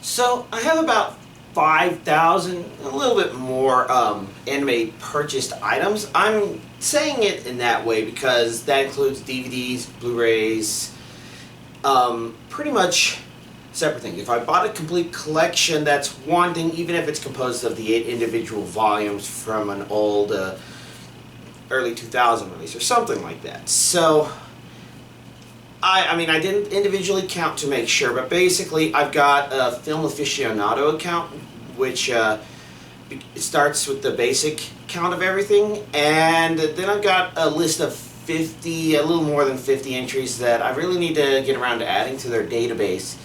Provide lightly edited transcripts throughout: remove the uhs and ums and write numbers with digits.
So I have about 5,000, a little bit more anime purchased items. I'm saying it in that way because that includes DVDs, Blu-rays, pretty much separate things. If I bought a complete collection, that's one thing, even if it's composed of the 8 individual volumes from an old early 2000 release or something like that. So I mean, I didn't individually count to make sure, but basically I've got a film aficionado account, which it starts with the basic count of everything, and then I've got a list of 50, a little more than 50 entries that I really need to get around to adding to their database.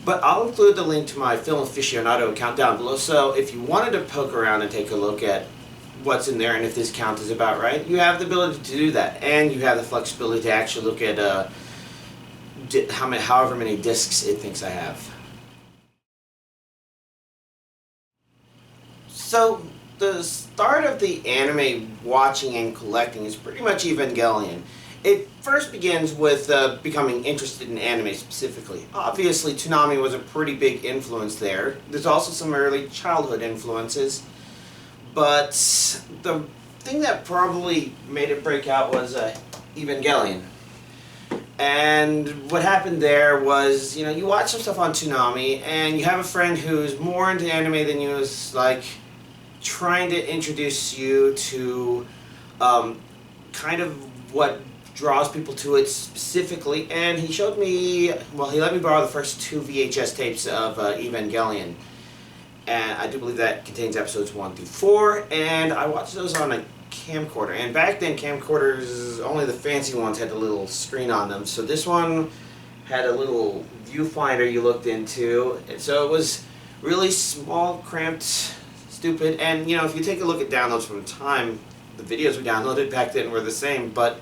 But I'll include the link to my film aficionado account down below, so if you wanted to poke around and take a look at what's in there and if this count is about right, you have the ability to do that, and you have the flexibility to actually look at however many discs it thinks I have. So the start of the anime watching and collecting is pretty much Evangelion. It first begins with becoming interested in anime specifically. Obviously Toonami was a pretty big influence there. There's also some early childhood influences, but the thing that probably made it break out was Evangelion. And what happened there was, you know, you watch some stuff on Toonami, and you have a friend who's more into anime than you, is like trying to introduce you to kind of what draws people to it specifically. And he showed me, well, he let me borrow the first 2 VHS tapes of Evangelion, and I do believe that contains episodes 1 through 4. And I watched those on a camcorder, and back then camcorders, only the fancy ones had a little screen on them, so this one had a little viewfinder you looked into, and so it was really small, cramped, stupid. And you know, if you take a look at downloads from the time, the videos we downloaded back then were the same, but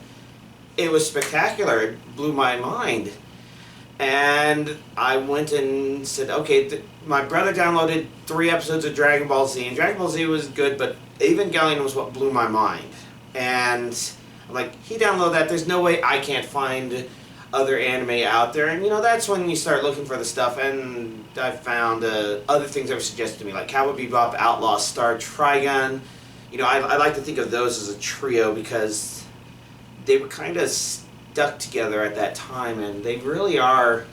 it was spectacular. It blew my mind. And I went and said, okay, my brother downloaded 3 episodes of Dragon Ball Z, and Dragon Ball Z was good, but Evangelion was what blew my mind. And I'm like, he downloaded that, there's no way I can't find other anime out there. And you know, that's when you start looking for the stuff, and I found other things that were suggested to me, like Cowboy Bebop, Outlaw Star, Trigun. You know, I like to think of those as a trio because they were kind of stuck together at that time, and they really are,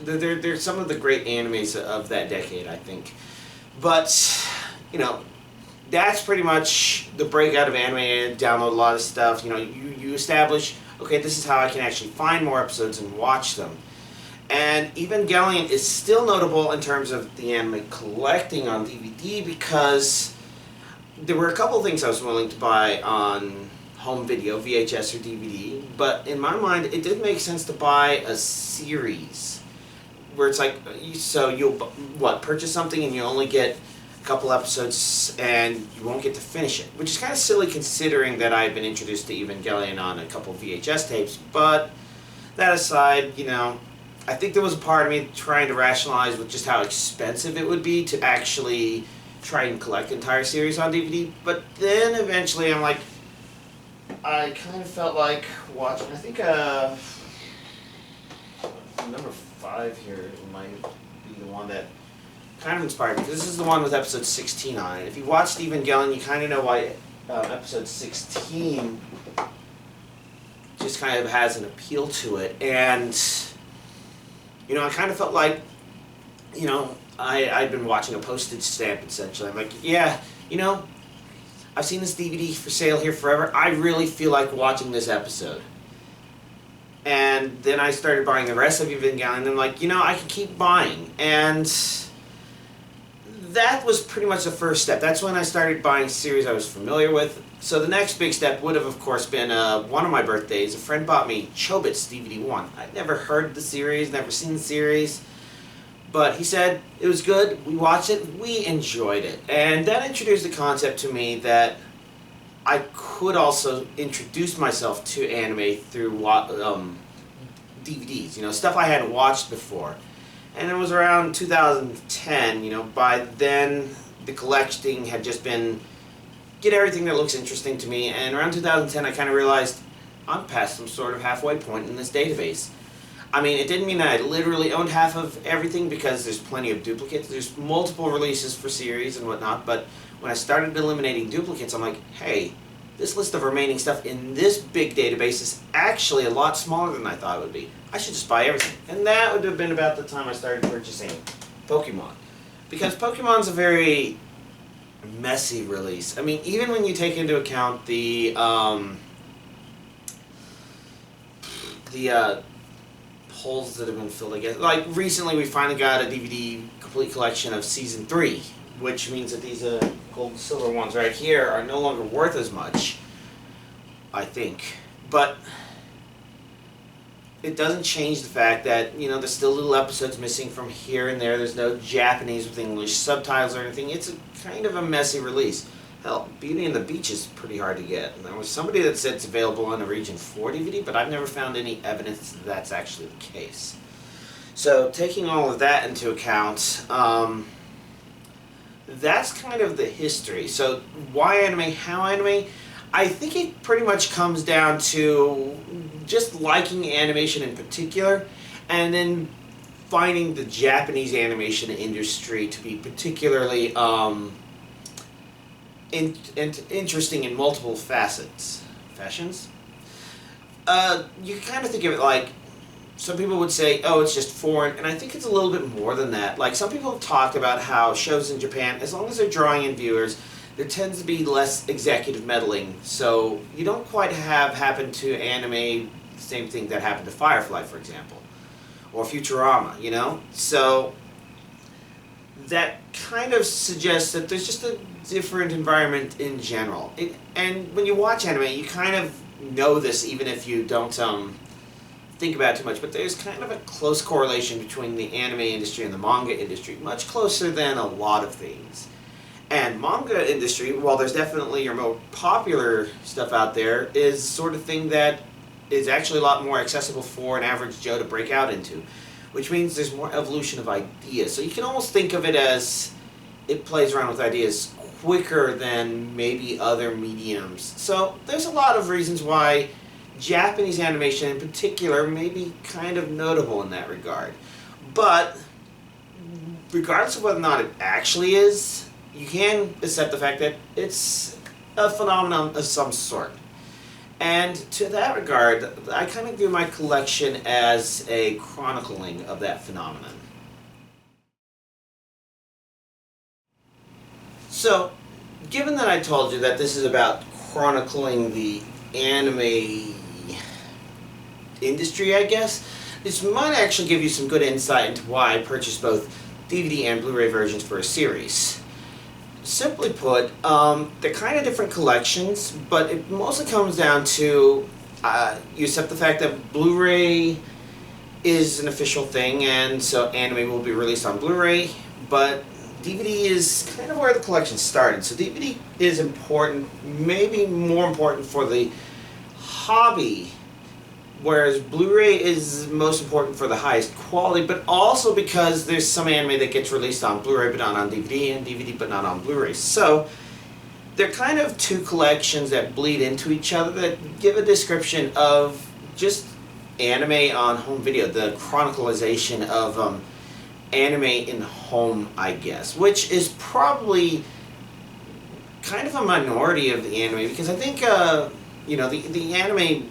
they're some of the great animes of that decade, I think. But, you know, that's pretty much the breakout of anime. And download a lot of stuff. You know, you establish, okay, this is how I can actually find more episodes and watch them. And Evangelion is still notable in terms of the anime collecting on DVD because there were a couple of things I was willing to buy on home video, VHS or DVD, but in my mind it did make sense to buy a series where it's like, so you'll purchase something and you only get a couple episodes and you won't get to finish it, which is kind of silly considering that I've been introduced to Evangelion on a couple VHS tapes. But that aside, you know, I think there was a part of me trying to rationalize with just how expensive it would be to actually try and collect the entire series on DVD, but then eventually I'm like, I kind of felt like watching, I think number 5 here might be the one that kind of inspired me. This is the one with episode 16 on it. If you watched Evangelion, you kind of know why episode 16 just kind of has an appeal to it. And, you know, I kind of felt like, you know, I'd been watching a postage stamp essentially. I'm like, yeah, you know, I've seen this DVD for sale here forever. I really feel like watching this episode. And then I started buying the rest of Evangelion, and I'm like, you know, I can keep buying. And that was pretty much the first step. That's when I started buying series I was familiar with. So the next big step would have, of course, been one of my birthdays. A friend bought me Chobits DVD 1. I'd never heard of the series, never seen the series. But he said it was good, we watched it, we enjoyed it. And that introduced the concept to me that I could also introduce myself to anime through DVDs, you know, stuff I hadn't watched before. And it was around 2010, you know, by then the collecting had just been, get everything that looks interesting to me. And around 2010 I kind of realized I'm past some sort of halfway point in this database. I mean, it didn't mean that I literally owned half of everything because there's plenty of duplicates. There's multiple releases for series and whatnot, but when I started eliminating duplicates, I'm like, hey, this list of remaining stuff in this big database is actually a lot smaller than I thought it would be. I should just buy everything. And that would have been about the time I started purchasing Pokemon. Because Pokemon's a very messy release. I mean, even when you take into account the holes that have been filled again. Like, recently we finally got a DVD complete collection of Season 3, which means that these gold and silver ones right here are no longer worth as much, I think. But it doesn't change the fact that, you know, there's still little episodes missing from here and there. There's no Japanese with English subtitles or anything. It's a kind of a messy release. Hell, Beauty and the Beach is pretty hard to get. And there was somebody that said it's available on the Region 4 DVD, but I've never found any evidence that that's actually the case. So, taking all of that into account, that's kind of the history. So, why anime? How anime? I think it pretty much comes down to just liking animation in particular, and then finding the Japanese animation industry to be particularly interesting in multiple fashions. You kind of think of it like, some people would say, oh, it's just foreign, and I think it's a little bit more than that. Like, some people have talked about how shows in Japan, as long as they're drawing in viewers, there tends to be less executive meddling, so you don't quite have happen to anime the same thing that happened to Firefly, for example, or Futurama, you know? So that kind of suggests that there's just a different environment in general. And when you watch anime, you kind of know this even if you don't think about it too much, but there's kind of a close correlation between the anime industry and the manga industry, much closer than a lot of things. And manga industry, while there's definitely your more popular stuff out there, is sort of thing that is actually a lot more accessible for an average Joe to break out into, which means there's more evolution of ideas. So you can almost think of it as it plays around with ideas quicker than maybe other mediums. So there's a lot of reasons why Japanese animation in particular may be kind of notable in that regard. But regardless of whether or not it actually is, you can accept the fact that it's a phenomenon of some sort. And to that regard, I kind of view my collection as a chronicling of that phenomenon. So, given that I told you that this is about chronicling the anime industry, I guess, this might actually give you some good insight into why I purchased both DVD and Blu-ray versions for a series. Simply put, they're kind of different collections, but it mostly comes down to you accept the fact that Blu-ray is an official thing, and so anime will be released on Blu-ray, but DVD is kind of where the collection started. So DVD is important, maybe more important for the hobby, whereas Blu-ray is most important for the highest quality, but also because there's some anime that gets released on Blu-ray but not on DVD, and DVD but not on Blu-ray. So they're kind of two collections that bleed into each other that give a description of just anime on home video, the chronicalization of anime in home, I guess, which is probably kind of a minority of the anime, because I think you know, the anime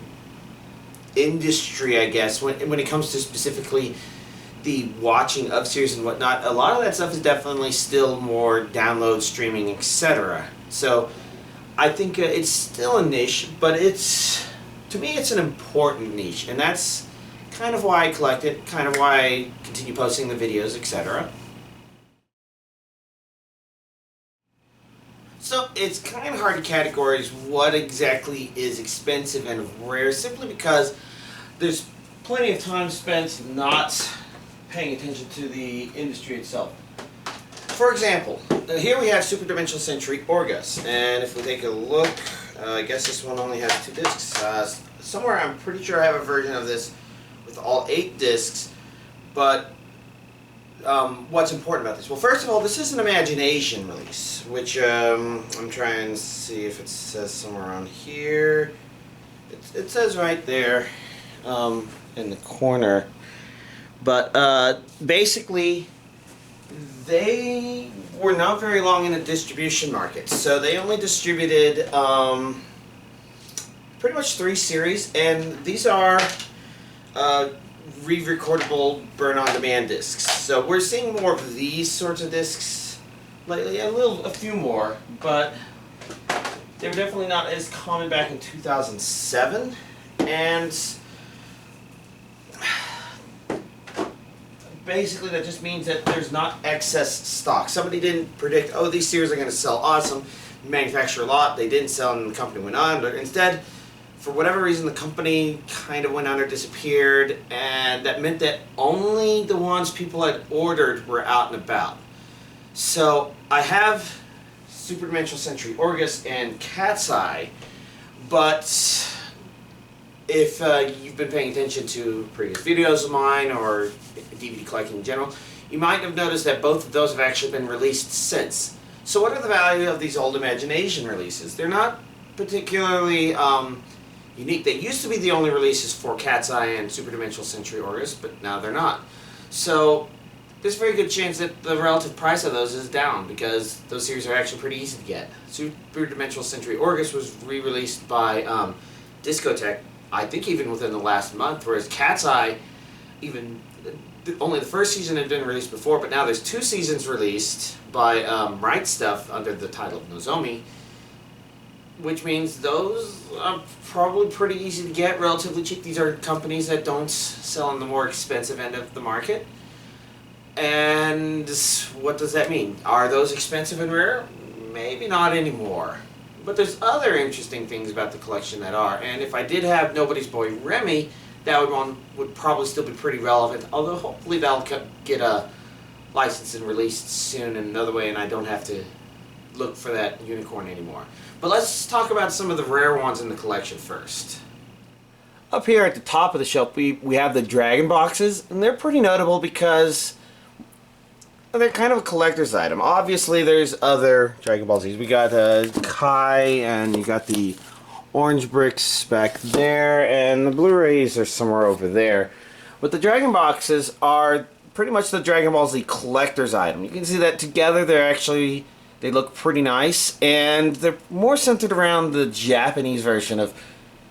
industry, I guess, when it comes to specifically the watching of series and whatnot, a lot of that stuff is definitely still more download, streaming, etc. So I think it's still a niche, but to me it's an important niche, and that's kind of why I collect it, kind of why I continue posting the videos, etc. So it's kind of hard to categorize what exactly is expensive and rare, simply because there's plenty of time spent not paying attention to the industry itself. For example, here we have Super Dimensional Century Orgus, and if we take a look, I guess this one only has 2 discs. Somewhere I'm pretty sure I have a version of this with all 8 discs, but what's important about this? Well, first of all, this is an Imagination release, which I'm trying to see if it says somewhere around here. It says right there in the corner. But basically, they were not very long in the distribution market, so they only distributed pretty much 3 series, and these are re-recordable burn-on-demand discs. So we're seeing more of these sorts of discs lately, a few more, but they were definitely not as common back in 2007, and basically that just means that there's not excess stock. Somebody didn't predict, oh, these series are going to sell awesome, manufacture a lot, they didn't sell and the company went on, but instead, for whatever reason, the company kind of went under, disappeared, and that meant that only the ones people had ordered were out and about. So I have Superdimensional Century Orgus and Cat's Eye, but if you've been paying attention to previous videos of mine or DVD collecting in general, you might have noticed that both of those have actually been released since. So what are the value of these old Imagination releases? They're not particularly unique. They used to be the only releases for Cat's Eye and Superdimensional Century Orgus, but now they're not. So there's a very good chance that the relative price of those is down because those series are actually pretty easy to get. Superdimensional Century Orgus was re-released by Discotech, I think even within the last month, whereas Cat's Eye, even only the first season had been released before, but now there's 2 seasons released by Right Stuff under the title of Nozomi, which means those are probably pretty easy to get, relatively cheap. These are companies that don't sell on the more expensive end of the market. And what does that mean? Are those expensive and rare? Maybe not anymore. But there's other interesting things about the collection that are. And if I did have Nobody's Boy Remy, that would probably still be pretty relevant. Although hopefully that'll get a licensed and released soon in another way, and I don't have to look for that unicorn anymore. But let's talk about some of the rare ones in the collection first. Up here at the top of the shelf, we have the Dragon boxes, and they're pretty notable because they're kind of a collector's item. Obviously, there's other Dragon Ball Z's. We got Kai, and you got the orange bricks back there, and the Blu-rays are somewhere over there. But the Dragon boxes are pretty much the Dragon Ball Z collector's item. You can see that together they look pretty nice, and they're more centered around the Japanese version of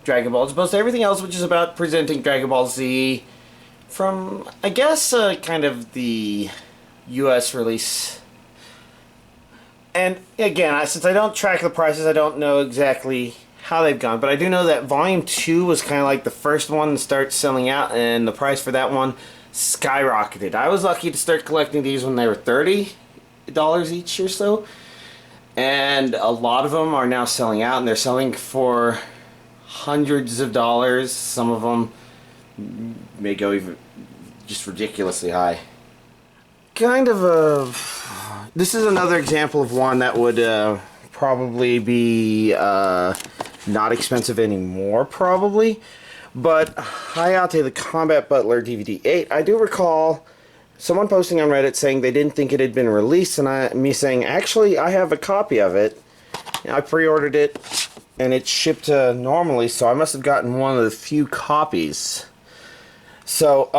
Dragon Ball, as opposed to everything else, which is about presenting Dragon Ball Z from, I guess, kind of the US release. And again, since I don't track the prices, I don't know exactly how they've gone, but I do know that Volume 2 was kind of like the first one to start selling out, and the price for that one skyrocketed. I was lucky to start collecting these when they were $30 each or so, and a lot of them are now selling out, and they're selling for hundreds of dollars. Some of them may go even just ridiculously high. This is another example of one that would probably be not expensive anymore, probably. But Hayate the Combat Butler DVD 8, I do recall someone posting on Reddit saying they didn't think it had been released, and me saying, actually, I have a copy of it. I pre-ordered it, and it shipped normally, so I must have gotten one of the few copies. So,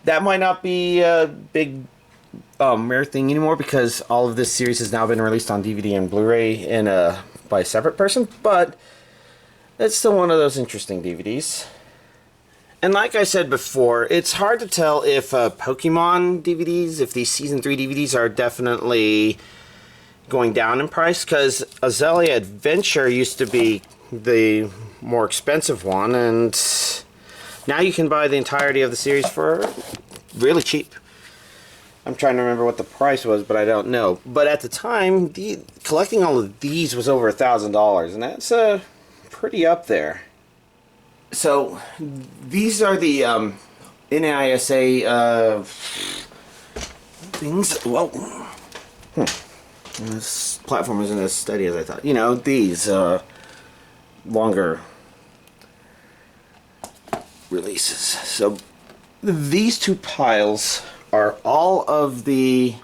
that might not be a big rare thing anymore because all of this series has now been released on DVD and Blu-ray by a separate person, but it's still one of those interesting DVDs. And like I said before, it's hard to tell if Pokemon DVDs, if these Season 3 DVDs are definitely going down in price, because Azalea Adventure used to be the more expensive one, and now you can buy the entirety of the series for really cheap. I'm trying to remember what the price was, but I don't know. But at the time, collecting all of these was over $1,000, and that's pretty up there. So these are the NISA things. Whoa. This platform isn't as steady as I thought. You know, these longer releases. So these two piles are all of the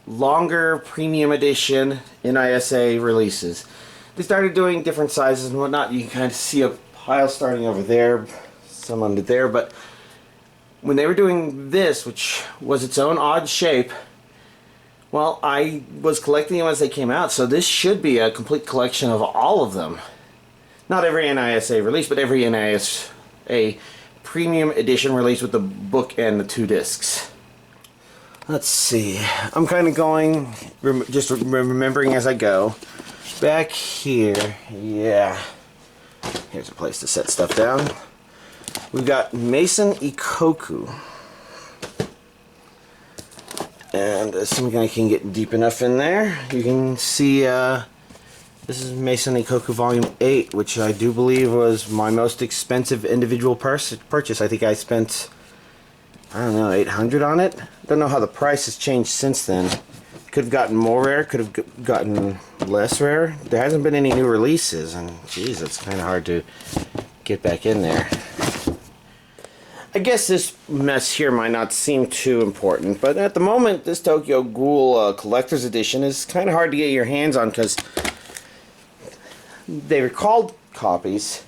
longer premium edition NISA releases. They started doing different sizes and whatnot. You can kind of see a pile starting over there, some under there, but when they were doing this, which was its own odd shape, well, I was collecting them as they came out, so this should be a complete collection of all of them. Not every NISA release, but every NISA premium edition release with the book and the 2 discs. Let's see. I'm kind of going, just remembering as I go. Back here, yeah. Here's a place to set stuff down. We've got Mason Ikoku. And assuming I can get deep enough in there, you can see this is Mason Ikoku Volume 8, which I do believe was my most expensive individual purchase. I think I spent, I don't know, $800 on it. Don't know how the price has changed since then. Could have gotten more rare, could have gotten less rare. There hasn't been any new releases, and geez, it's kind of hard to get back in there. I guess this mess here might not seem too important, but at the moment, this Tokyo Ghoul Collector's Edition is kind of hard to get your hands on because they recalled copies,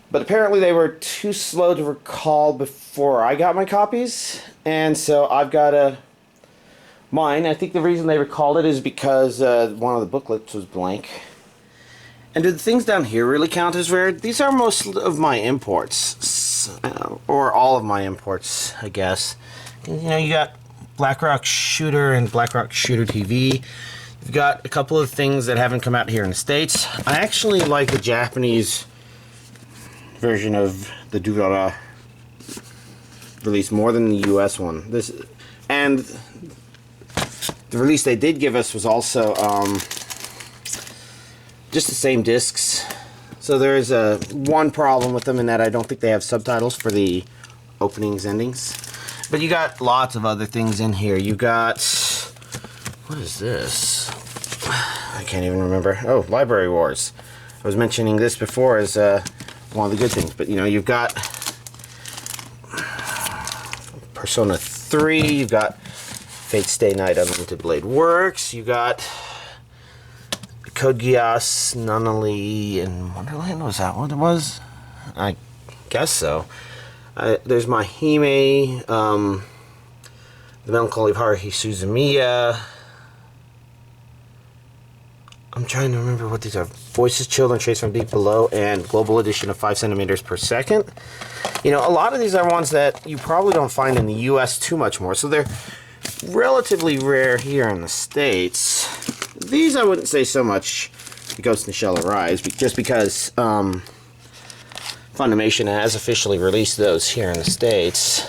but apparently they were too slow to recall before I got my copies, and so I've got mine. I think the reason they recalled it is because one of the booklets was blank. And do the things down here really count as rare? These are most of my imports, or all of my imports, I guess. You know, you got Blackrock Shooter and Blackrock Shooter TV. You've got a couple of things that haven't come out here in the States. I actually like the Japanese version of the Durara release more than the US one. And the release they did give us was also just the same discs. So there's one problem with them in that I don't think they have subtitles for the openings, endings. But you got lots of other things in here. You got, what is this? I can't even remember. Oh, Library Wars. I was mentioning this before as one of the good things, but you know, you've got Persona 3, you've got Fate Stay Night Unlimited Blade Works, you got Code Geass, Nunnally, and Wonderland. Was that what it was? I guess so. There's Mahime, The Melancholy of Haruhi Suzumiya. I'm trying to remember what these are. Voices, Children, Trace from Deep Below, and Global Edition of 5 centimeters per second. You know, a lot of these are ones that you probably don't find in the US too much more, so they're relatively rare here in the States. These I wouldn't say so much. Ghost in the Shell Arise, just because Funimation has officially released those here in the States.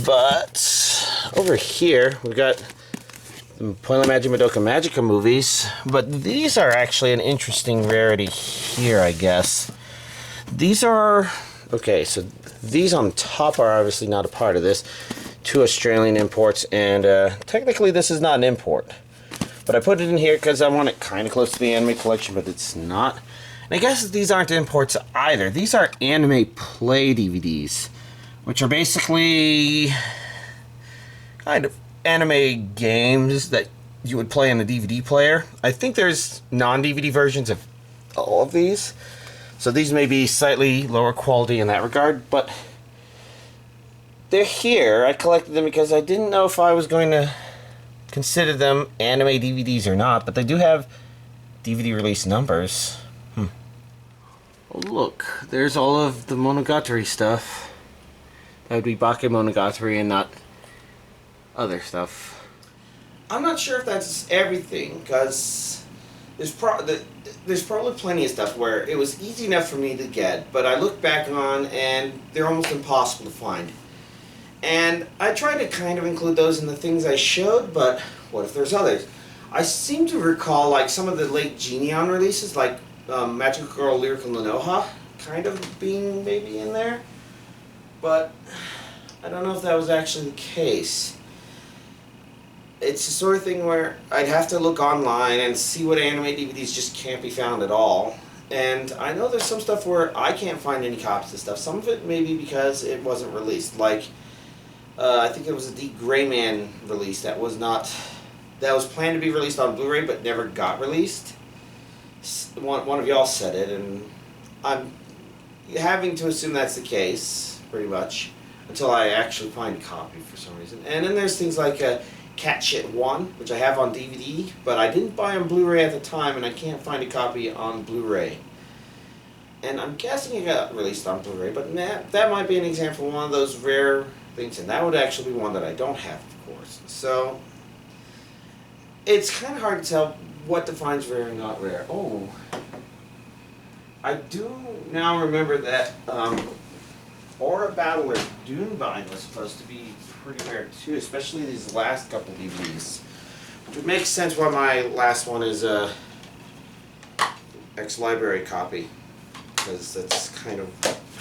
But over here, we've got the Poila Magic Madoka Magica movies, but these are actually an interesting rarity here, I guess. These are, okay, so these on top are obviously not a part of this. 2 Australian imports, and technically this is not an import. But I put it in here because I want it kind of close to the anime collection, but it's not. And I guess these aren't imports either. These are anime play DVDs, which are basically kind of anime games that you would play in a DVD player. I think there's non-DVD versions of all of these, so these may be slightly lower quality in that regard, but they're here. I collected them because I didn't know if I was going to consider them anime DVDs or not, but they do have DVD release numbers. Oh look, there's all of the Monogatari stuff. That would be Bakemonogatari and not other stuff. I'm not sure if that's everything, because there's probably plenty of stuff where it was easy enough for me to get, but I look back on and they're almost impossible to find. And I tried to kind of include those in the things I showed, but what if there's others? I seem to recall like some of the late Genion releases, like Magical Girl Lyrical Nanoha, kind of being maybe in there, but I don't know if that was actually the case. It's the sort of thing where I'd have to look online and see what anime DVDs just can't be found at all. And I know there's some stuff where I can't find any copies of stuff. Some of it maybe because it wasn't released. Like, I think it was a D. Grayman release that was planned to be released on Blu-ray but never got released. One of y'all said it, and I'm having to assume that's the case, pretty much. until I actually find a copy for some reason. And then there's things like Cat Shit 1, which I have on DVD, but I didn't buy on Blu-ray at the time, and I can't find a copy on Blu-ray. And I'm guessing it got released on Blu-ray, but that might be an example of one of those rare things, and that would actually be one that I don't have, of course. So, it's kind of hard to tell what defines rare and not rare. Oh, I do now remember that Aura Battler Dunebind was supposed to be pretty rare too, especially these last couple DVDs. Which would make sense why my last one is a ex-library copy, because that's kind of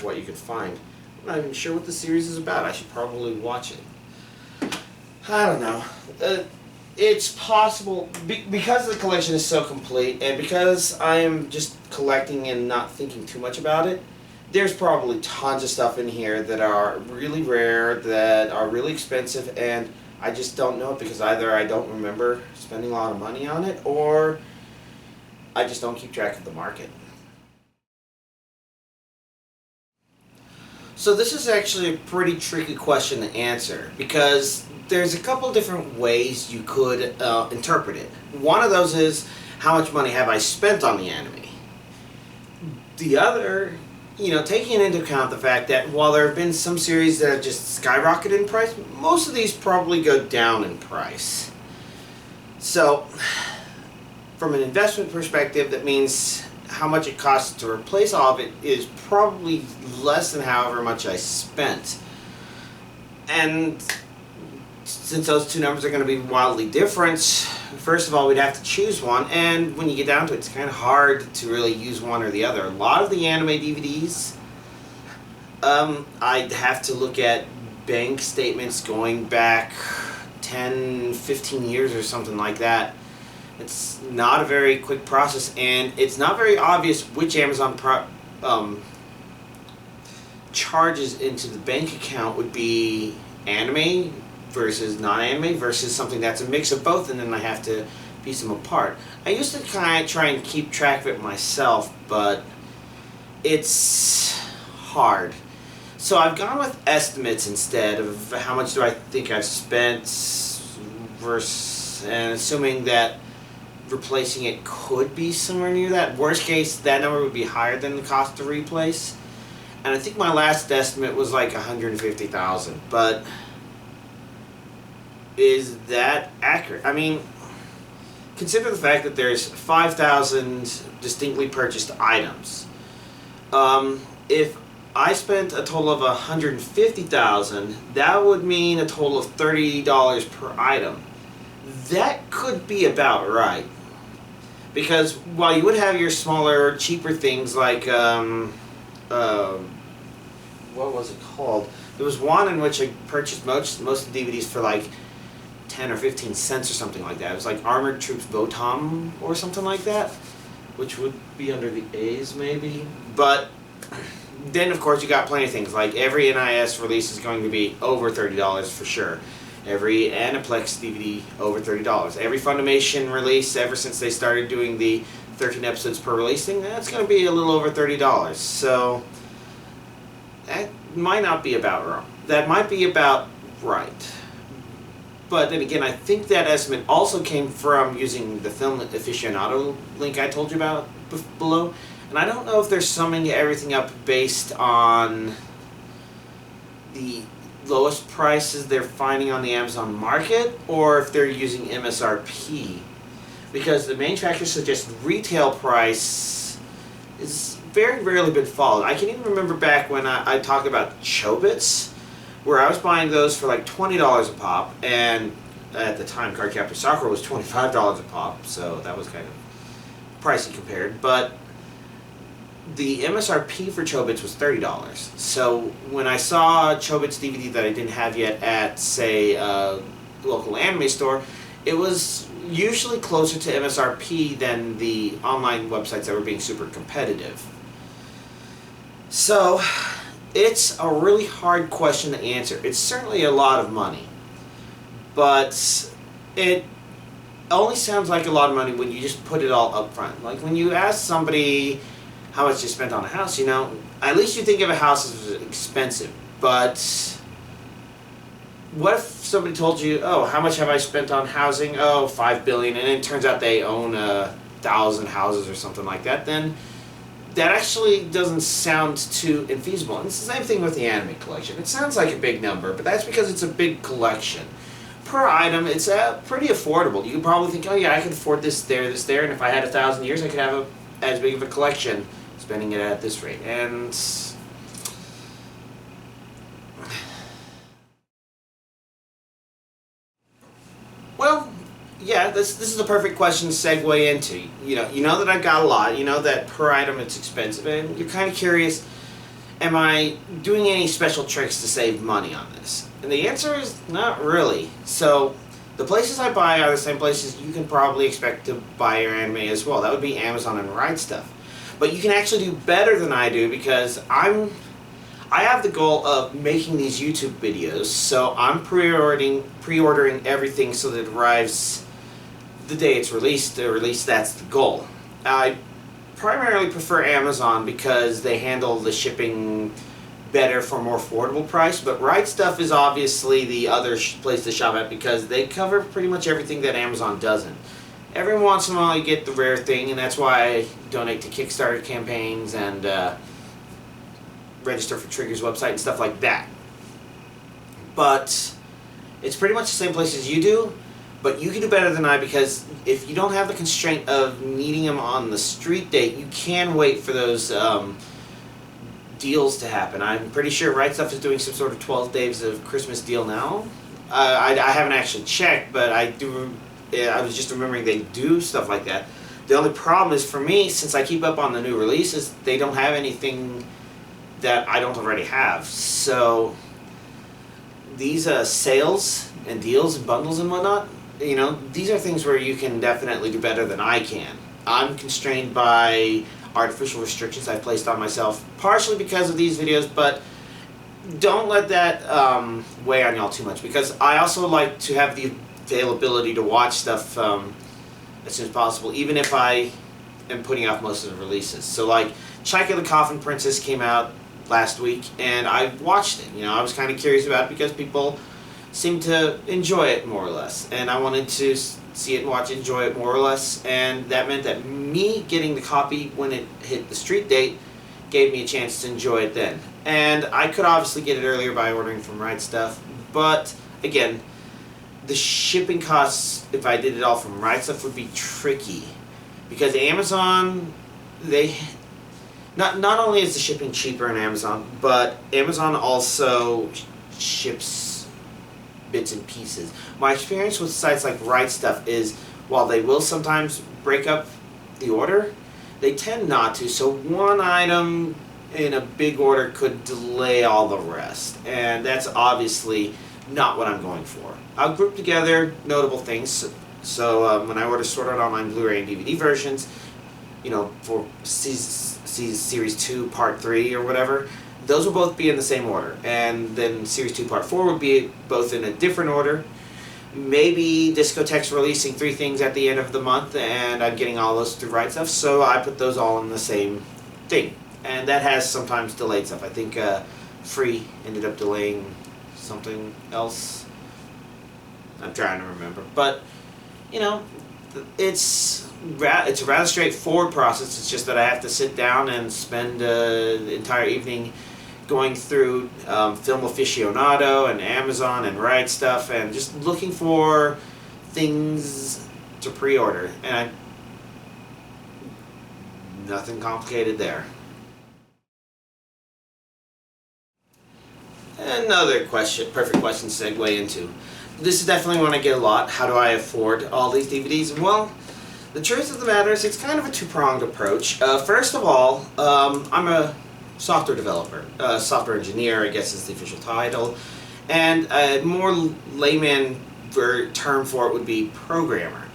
what you could find. I'm not even sure what the series is about. I should probably watch it. I don't know. It's possible, because the collection is so complete, and because I am just collecting and not thinking too much about it, there's probably tons of stuff in here that are really rare, that are really expensive, and I just don't know it because either I don't remember spending a lot of money on it, or I just don't keep track of the market. So this is actually a pretty tricky question to answer, because there's a couple different ways you could interpret it. One of those is, how much money have I spent on the anime? The other, taking into account the fact that while there have been some series that have just skyrocketed in price, most of these probably go down in price. So, from an investment perspective, that means how much it costs to replace all of it is probably less than however much I spent. And since those two numbers are going to be wildly different, first of all, we'd have to choose one, and when you get down to it, it's kind of hard to really use one or the other. A lot of the anime DVDs, I'd have to look at bank statements going back 10, 15 years or something like that. It's not a very quick process, and it's not very obvious which Amazon charges into the bank account would be anime versus non-anime versus something that's a mix of both, and then I have to piece them apart. I used to kind of try and keep track of it myself, but it's hard. So I've gone with estimates instead of how much do I think I've spent versus, and assuming that replacing it could be somewhere near that. Worst case, that number would be higher than the cost to replace. And I think my last estimate was like $150,000, but is that accurate? I mean, consider the fact that there's 5,000 distinctly purchased items. If I spent a total of $150,000, that would mean a total of $30 per item. That could be about right. Because while you would have your smaller, cheaper things like, what was it called? There was one in which I purchased most of the DVDs for like 10 or 15 cents or something like that. It was like Armored Troops Botam or something like that, which would be under the A's maybe. But then of course you got plenty of things, like every NIS release is going to be over $30 for sure. Every Aniplex DVD over $30. Every Funimation release ever since they started doing the 13 episodes per release thing, that's going to be a little over $30. So that might not be about wrong. That might be about right. But then again, I think that estimate also came from using the Film Aficionado link I told you about below. And I don't know if they're summing everything up based on the lowest prices they're finding on the Amazon market, or if they're using MSRP. Because the manufacturer suggests retail price is very rarely been followed. I can even remember back when I talked about Chobits, where I was buying those for like $20 a pop, and at the time Cardcaptor Sakura was $25 a pop, so that was kind of pricey compared. But the MSRP for Chobits was $30. So when I saw a Chobits DVD that I didn't have yet at, say, a local anime store, it was usually closer to MSRP than the online websites that were being super competitive. So it's a really hard question to answer. It's certainly a lot of money, but it only sounds like a lot of money when you just put it all up front. Like when you ask somebody how much you spent on a house, at least you think of a house as expensive, but what if somebody told you, oh, how much have I spent on housing? Oh, $5 billion, and it turns out they own 1,000 houses or something like that, then that actually doesn't sound too infeasible. And it's the same thing with the anime collection. It sounds like a big number, but that's because it's a big collection. Per item, it's pretty affordable. You could probably think, oh yeah, I can afford this there, and if I had 1,000 years, I could have as big of a collection, spending it at this rate. And well, yeah, this is the perfect question to segue into. You know that I've got a lot. You know that per item it's expensive, and you're kind of curious, am I doing any special tricks to save money on this? And the answer is not really. So the places I buy are the same places you can probably expect to buy your anime as well. That would be Amazon and Right Stuff. But you can actually do better than I do because I have the goal of making these YouTube videos, so I'm pre-ordering everything so that it arrives the day it's released, or at least that's the goal. I primarily prefer Amazon because they handle the shipping better for a more affordable price, but Right Stuff is obviously the other place to shop at because they cover pretty much everything that Amazon doesn't. Every once in a while you get the rare thing, and that's why I donate to Kickstarter campaigns and register for Trigger's website and stuff like that. But it's pretty much the same place as you do, but you can do better than I because if you don't have the constraint of needing them on the street date, you can wait for those deals to happen. I'm pretty sure Right Stuff is doing some sort of 12 days of Christmas deal now. I haven't actually checked, but I was just remembering they do stuff like that. The only problem is for me, since I keep up on the new releases, they don't have anything that I don't already have. So these sales and deals and bundles and whatnot, these are things where you can definitely do better than I can. I'm constrained by artificial restrictions I've placed on myself, partially because of these videos, but don't let that weigh on y'all too much, because I also like to have the availability to watch stuff as soon as possible, even if I am putting off most of the releases. So like Chaika the Coffin Princess came out last week, and I watched it. I was kind of curious about it because people seem to enjoy it more or less, and I wanted to see it and enjoy it more or less, and that meant that me getting the copy when it hit the street date gave me a chance to enjoy it then. And I could obviously get it earlier by ordering from Right Stuff, but again, the shipping costs, if I did it all from Right Stuff, would be tricky, because Amazon, not only is the shipping cheaper on Amazon, but Amazon also ships bits and pieces. My experience with sites like Right Stuff is, while they will sometimes break up the order, they tend not to. So one item in a big order could delay all the rest, and that's obviously not what I'm going for. I'll group together notable things. So when I order Sword Art Online Blu-ray and DVD versions, for Series 2 Part 3 or whatever, those will both be in the same order, and then Series 2 Part 4 would be both in a different order. Maybe Discotek's releasing 3 things at the end of the month, and I'm getting all those through Right Stuff, so I put those all in the same thing. And that has sometimes delayed stuff. I think Free ended up delaying something else. I'm trying to remember. But, it's a rather straightforward process. It's just that I have to sit down and spend the entire evening going through Film Aficionado and Amazon and Right Stuff and just looking for things to pre-order. And nothing complicated there. Another perfect question to segue into. This is definitely one I get a lot. How do I afford all these DVDs? Well, the truth of the matter is it's kind of a two-pronged approach. First of all, I'm a software developer. Software engineer, I guess is the official title. And a more layman term for it would be programmer.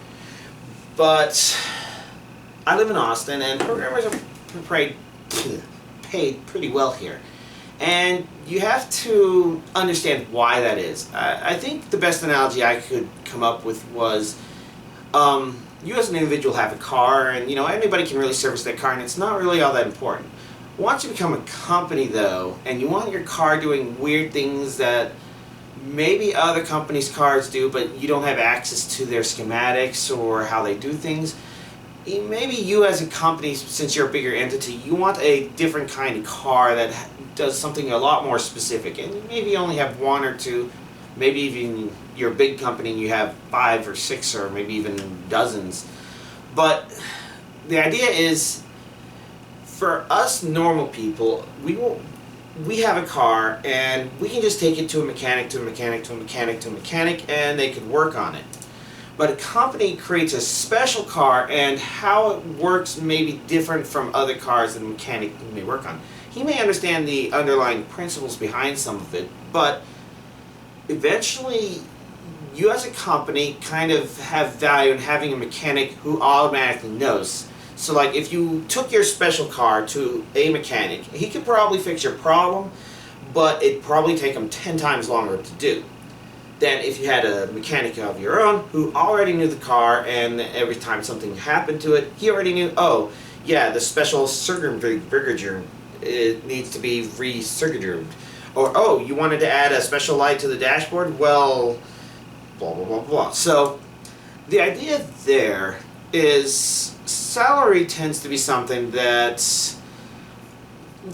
But I live in Austin, and programmers are paid pretty well here. And you have to understand why that is. I think the best analogy I could come up with was, you as an individual have a car, and anybody can really service that car, and it's not really all that important. Once you become a company, though, and you want your car doing weird things that maybe other companies' cars do, but you don't have access to their schematics or how they do things. Maybe you as a company, since you're a bigger entity, you want a different kind of car that does something a lot more specific, and maybe you only have one or two, maybe even you're a big company and you have 5 or 6 or maybe even dozens. But the idea is, for us normal people, we have a car and we can just take it to a mechanic, and they could work on it. But a company creates a special car, and how it works may be different from other cars that a mechanic may work on. He may understand the underlying principles behind some of it, but eventually you as a company kind of have value in having a mechanic who automatically knows. So like if you took your special car to a mechanic, he could probably fix your problem, but it'd probably take him 10 times longer to do than if you had a mechanic of your own who already knew the car, and every time something happened to it, he already knew, oh, yeah, the special circuitry, it needs to be re-circuitry. Or, oh, you wanted to add a special light to the dashboard? Well, blah, blah, blah, blah. So the idea there is salary tends to be something that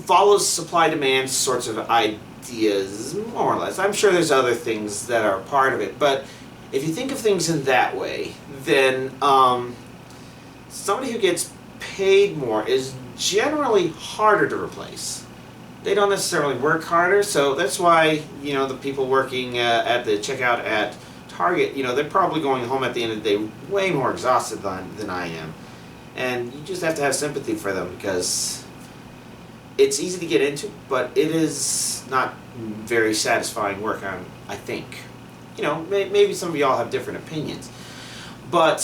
follows supply-demand sorts of ideas, more or less. I'm sure there's other things that are part of it, but if you think of things in that way, then somebody who gets paid more is generally harder to replace. They don't necessarily work harder, so that's why, you know, the people working at the checkout at Target, you know, they're probably going home at the end of the day way more exhausted than I am. And you just have to have sympathy for them, because it's easy to get into, but it is not very satisfying work, I think. You know, maybe some of y'all have different opinions. But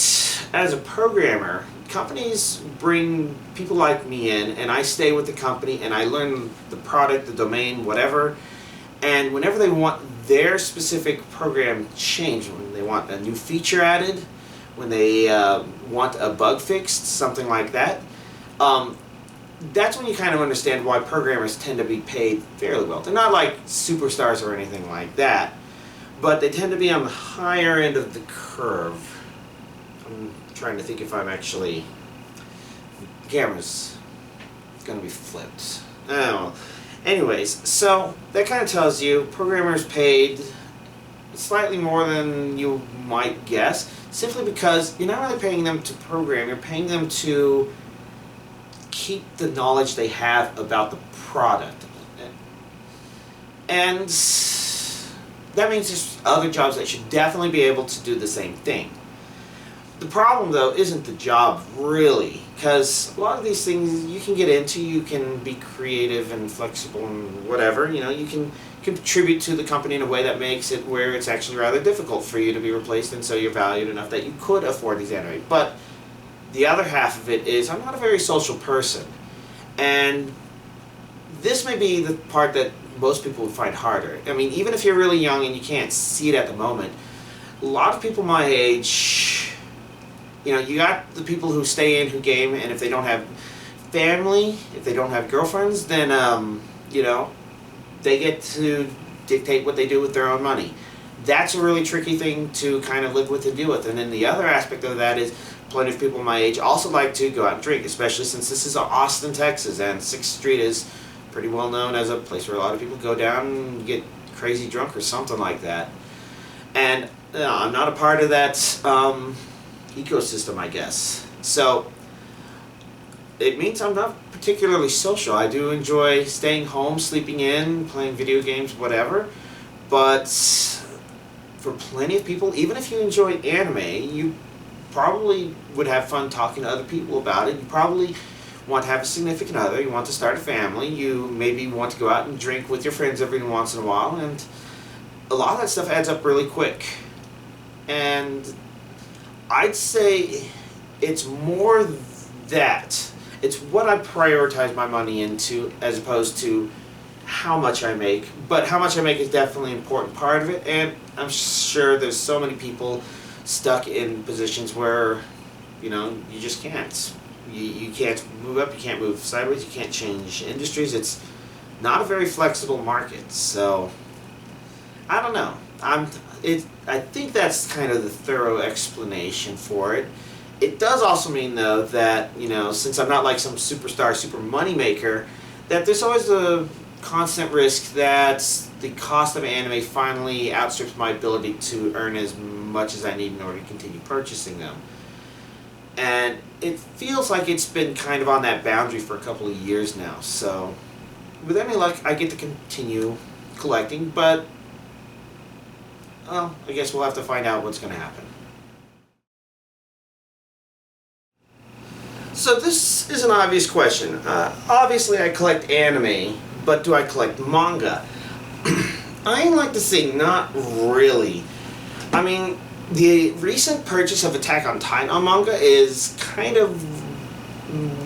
as a programmer, companies bring people like me in, and I stay with the company, and I learn the product, the domain, whatever. And whenever they want their specific program changed, when they want a new feature added, when they want a bug fixed, something like that, that's when you kind of understand why programmers tend to be paid fairly well. They're not like superstars or anything like that, but they tend to be on the higher end of the curve. I'm trying to think if I'm actually... The camera's going to be flipped. Oh. Anyways, so that kind of tells you programmers paid slightly more than you might guess, simply because you're not really paying them to program, you're paying them to keep the knowledge they have about the product. And that means there's other jobs that should definitely be able to do the same thing. The problem, though, isn't the job, really, because a lot of these things you can get into, you can be creative and flexible and whatever, you know, you can contribute to the company in a way that makes it where it's actually rather difficult for you to be replaced, and so you're valued enough that you could afford these anime. But the other half of it is, I'm not a very social person, and this may be the part that most people would find harder. I mean, even if you're really young and you can't see it at the moment, a lot of people my age... You know, you got the people who stay in, who game, and if they don't have family, if they don't have girlfriends, then, you know, they get to dictate what they do with their own money. That's a really tricky thing to kind of live with and deal with. And then the other aspect of that is plenty of people my age also like to go out and drink, especially since this is Austin, Texas, and 6th Street is pretty well known as a place where a lot of people go down and get crazy drunk or something like that. And you know, I'm not a part of that... ecosystem, I guess. So it means I'm not particularly social. I do enjoy staying home, sleeping in, playing video games, whatever. But for plenty of people, even if you enjoy anime, you probably would have fun talking to other people about it. You probably want to have a significant other. You want to start a family. You maybe want to go out and drink with your friends every once in a while. And a lot of that stuff adds up really quick. And I'd say it's more that. It's what I prioritize my money into as opposed to how much I make. But how much I make is definitely an important part of it, and I'm sure there's so many people stuck in positions where, you know, you just can't. You can't move up, you can't move sideways, you can't change industries. It's not a very flexible market, so I don't know. I think that's kind of the thorough explanation for it. It does also mean, though, that, since I'm not like some superstar, super money maker, that there's always a constant risk that the cost of anime finally outstrips my ability to earn as much as I need in order to continue purchasing them. And it feels like it's been kind of on that boundary for a couple of years now. So, with any luck, I get to continue collecting, but, well, I guess we'll have to find out what's going to happen. So this is an obvious question. Obviously I collect anime, but do I collect manga? I like to say not really. I mean, the recent purchase of Attack on Titan on manga is kind of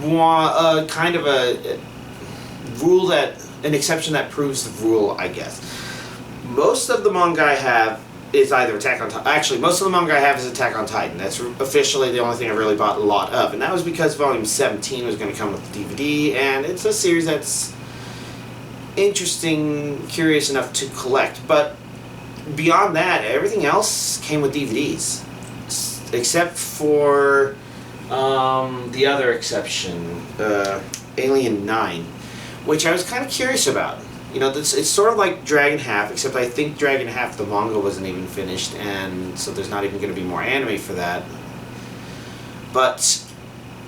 a rule an exception that proves the rule, I guess. Most of the manga I have is either Attack on Titan. Actually, most of the manga I have is Attack on Titan. That's officially the only thing I really bought a lot of. And that was because Volume 17 was going to come with the DVD, and it's a series that's interesting, curious enough to collect. But beyond that, everything else came with DVDs. Except for the other exception, Alien 9, which I was kind of curious about. It's sort of like Dragon Half, except I think Dragon Half, the manga wasn't even finished, and so there's not even going to be more anime for that. But,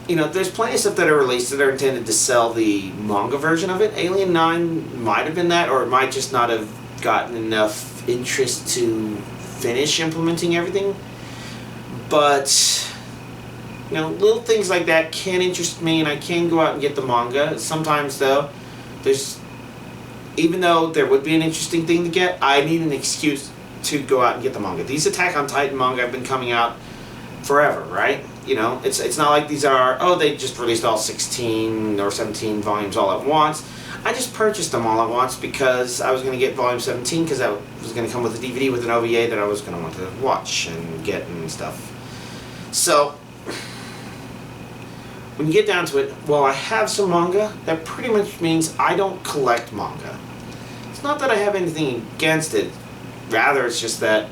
there's plenty of stuff that are released that are intended to sell the manga version of it. Alien 9 might have been that, or it might just not have gotten enough interest to finish implementing everything. But, little things like that can interest me, and I can go out and get the manga. Sometimes, though, even though there would be an interesting thing to get, I need an excuse to go out and get the manga. These Attack on Titan manga have been coming out forever, right? It's not like these are, they just released all 16 or 17 volumes all at once. I just purchased them all at once because I was going to get volume 17 because that was going to come with a DVD with an OVA that I was going to want to watch and get and stuff. So, when you get down to it, well, I have some manga. That pretty much means I don't collect manga. It's not that I have anything against it. Rather, it's just that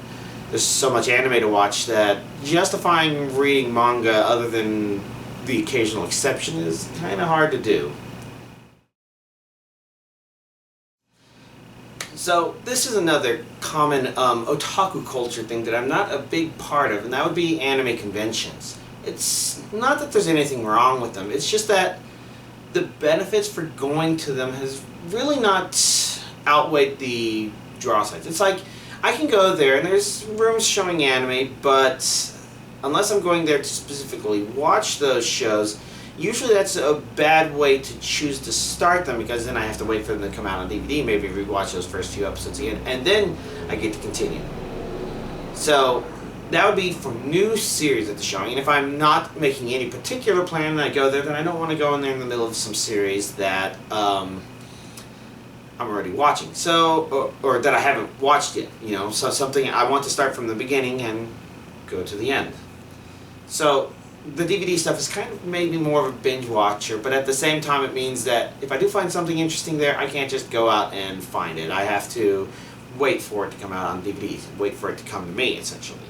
there's so much anime to watch that justifying reading manga other than the occasional exception is kind of hard to do. So, this is another common otaku culture thing that I'm not a big part of, and that would be anime conventions. It's not that there's anything wrong with them, it's just that the benefits for going to them has really not outweighed the draw sides. It's like, I can go there and there's rooms showing anime, but unless I'm going there to specifically watch those shows, usually that's a bad way to choose to start them because then I have to wait for them to come out on DVD, maybe rewatch those first few episodes again, and then I get to continue. So, that would be for new series that they're showing, and if I'm not making any particular plan and I go there, then I don't want to go in there in the middle of some series that I'm already watching, so or that I haven't watched yet. So something I want to start from the beginning and go to the end. So the DVD stuff has kind of made me more of a binge watcher, but at the same time, it means that if I do find something interesting there, I can't just go out and find it. I have to wait for it to come out on DVD, wait for it to come to me, essentially.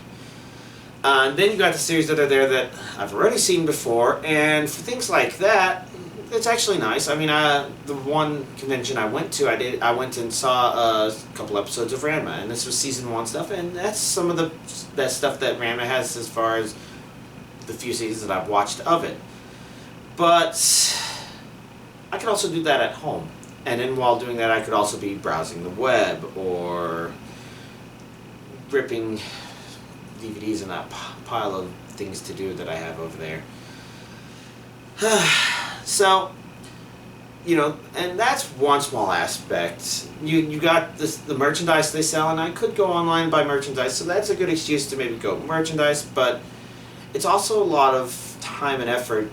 And then you got the series that are there that I've already seen before, and for things like that, it's actually nice. I mean, the one convention I went to, I went and saw a couple episodes of Ranma, and this was season 1 stuff, and that's some of that stuff that Ranma has as far as the few seasons that I've watched of it. But I could also do that at home, and then while doing that, I could also be browsing the web or ripping DVDs in that pile of things to do that I have over there. So, and that's one small aspect. You got the merchandise they sell, and I could go online and buy merchandise, so that's a good excuse to maybe go merchandise, but it's also a lot of time and effort,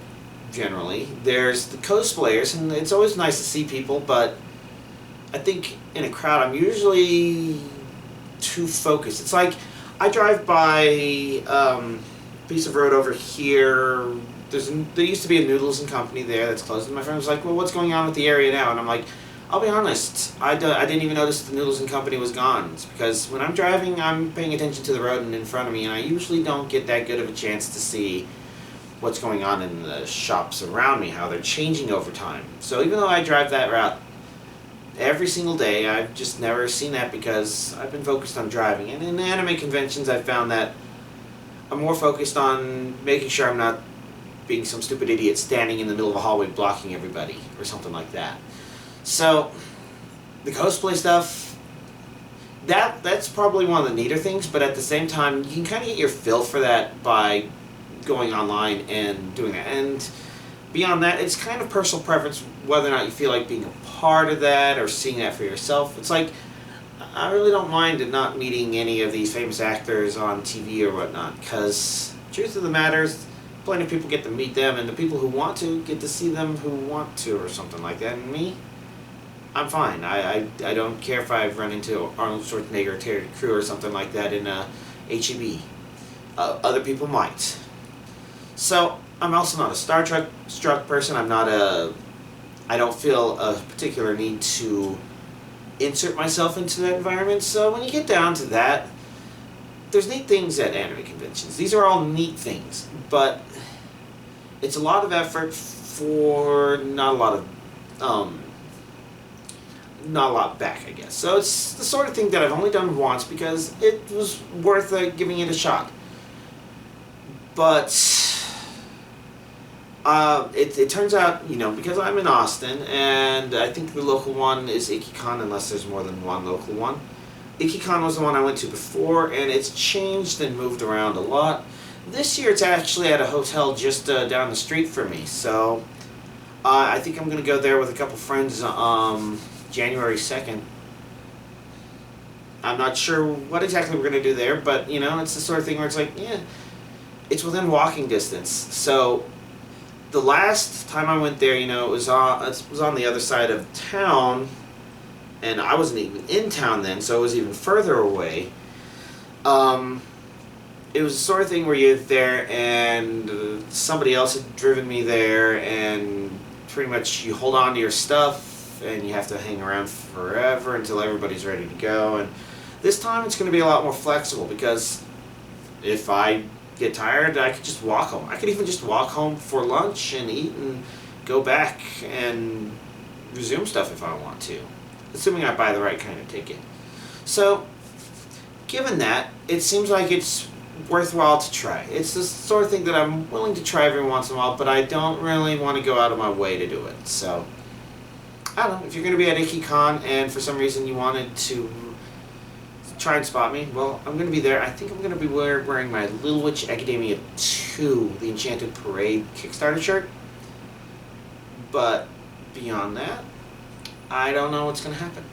generally. There's the cosplayers, and it's always nice to see people, but I think in a crowd I'm usually too focused. It's like, I drive by a piece of road over here. There used to be a Noodles and Company there that's closed. And my friend was like, well, what's going on with the area now? And I'm like, I'll be honest, I didn't even notice the Noodles and Company was gone. It's because when I'm driving, I'm paying attention to the road and in front of me, and I usually don't get that good of a chance to see what's going on in the shops around me, how they're changing over time. So even though I drive that route every single day, I've just never seen that because I've been focused on driving. And in anime conventions, I've found that I'm more focused on making sure I'm not being some stupid idiot standing in the middle of a hallway blocking everybody or something like that. So, the cosplay stuff, that's probably one of the neater things, but at the same time, you can kind of get your fill for that by going online and doing that. And beyond that, it's kind of personal preference whether or not you feel like being a part of that or seeing that for yourself. It's like, I really don't mind not meeting any of these famous actors on TV or whatnot, because truth of the matter is, plenty of people get to meet them, and the people who want to get to see them who want to, or something like that. And me, I'm fine. I don't care if I've run into Arnold Schwarzenegger or Terry Crew or something like that in HEB. Other people might. So, I'm also not a Star Trek struck person. I don't feel a particular need to insert myself into that environment. So when you get down to that, there's neat things at anime conventions. These are all neat things, but it's a lot of effort for not a lot back, I guess. So it's the sort of thing that I've only done once because it was worth giving it a shot. But it turns out, because I'm in Austin, and I think the local one is IkiCon, unless there's more than one local one. IkiCon was the one I went to before, and it's changed and moved around a lot. This year it's actually at a hotel just down the street from me, so I think I'm going to go there with a couple friends January 2nd. I'm not sure what exactly we're going to do there, but, it's the sort of thing where it's like, yeah, it's within walking distance. So the last time I went there, it was on the other side of town, and I wasn't even in town then, so it was even further away. It was the sort of thing where you're there and somebody else had driven me there, and pretty much you hold on to your stuff and you have to hang around forever until everybody's ready to go. And this time it's going to be a lot more flexible because if I get tired, I could just walk home. I could even just walk home for lunch and eat and go back and resume stuff if I want to, assuming I buy the right kind of ticket. So, given that, it seems like it's worthwhile to try. It's the sort of thing that I'm willing to try every once in a while, but I don't really want to go out of my way to do it. So, I don't know, if you're going to be at IkiCon and for some reason you wanted to try and spot me, well, I'm going to be there. I think I'm going to be wearing my Little Witch Academia 2, the Enchanted Parade Kickstarter shirt. But beyond that, I don't know what's going to happen.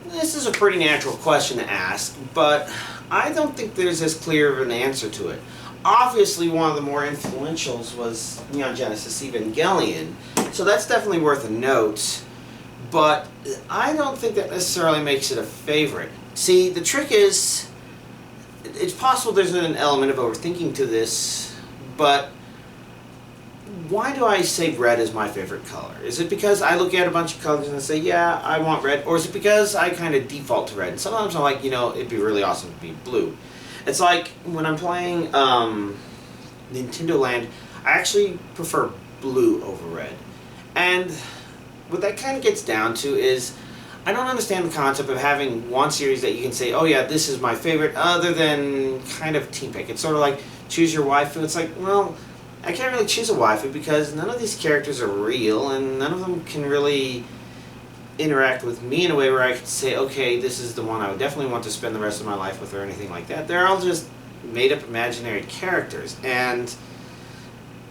This is a pretty natural question to ask, but I don't think there's as clear of an answer to it. Obviously, one of the more influentials was Neon Genesis Evangelion, so that's definitely worth a note, but I don't think that necessarily makes it a favorite. See, the trick is, it's possible there's an element of overthinking to this, but why do I say red is my favorite color? Is it because I look at a bunch of colors and say, yeah, I want red? Or is it because I kind of default to red? And sometimes I'm like, it'd be really awesome to be blue. It's like when I'm playing Nintendo Land, I actually prefer blue over red. And what that kind of gets down to is, I don't understand the concept of having one series that you can say, oh yeah, this is my favorite, other than kind of team pick. It's sort of like choose your waifu. It's like, well, I can't really choose a waifu because none of these characters are real and none of them can really interact with me in a way where I could say, okay, this is the one I would definitely want to spend the rest of my life with or anything like that. They're all just made-up imaginary characters. And